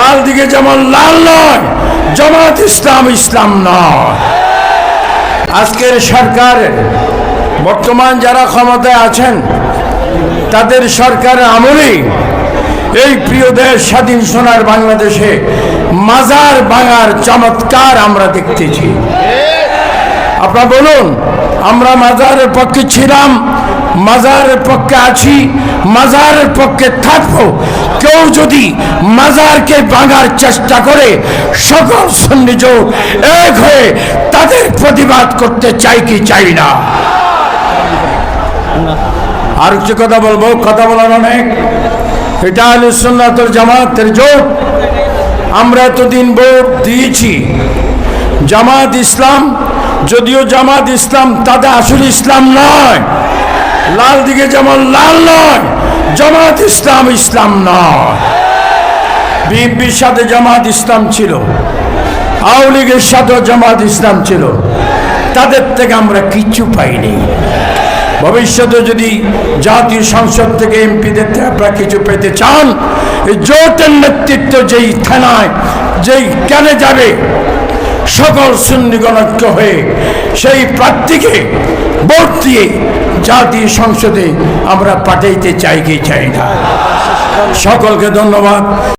লাল দিকে যেমন লাল নয়, জামাত ইসলাম ইসলাম নয়। আজকের সরকার, বর্তমান যারা ক্ষমতায় আছেন, তাদের সরকারের আমলেই এই প্রিয় দেশ স্বাধীন সোনার বাংলাদেশে মাজার ভাঙার চমৎকার আমরা দেখতেছি। আপনারা বলুন, আমরা মাজারের পক্ষে ছিলাম, মাজারের পক্ষে আছি, মাজারের পক্ষে থাকবো। কেউ যদি মাজারকে ভাঙার চেষ্টা করে, সকল সুন্নি জোট এক হয়ে তাদের প্রতিবাদ করতে চাই কি চাই না। আর কিছু কথা বলবো, কথা বলার অনেক। এটা আহলে সুন্নাত ওয়াল জামাতের জোট। আমরা এতদিন ভোট দিয়েছি জামাত ইসলাম, যদিও জামাত ইসলাম তাদের আসল ইসলাম নয়। লাল দিকে যেমন লাল নয়, জামাত ইসলাম ইসলাম নয়। বিএনপির সাথে জামাত ইসলাম ছিল, আওয়ামী লীগের সাথে জামাত ইসলাম ছিল, তাদের থেকে আমরা কিচ্ছু পাইনি। ভবিষ্যতে যদি জাতীয় সংসদ থেকে এমপিদের থেকে আপনারা কিছু পেতে চান, এই জোটের নেতৃত্ব যেই থানায় যেই কেনে যাবে, সকল সুন্নিগণ ঐক্য হয়ে সেই প্রার্থীকে ভোট দিয়ে জাতীয় সংসদে আমরা পাঠাইতে চাই কি চাই না। সকলকে ধন্যবাদ।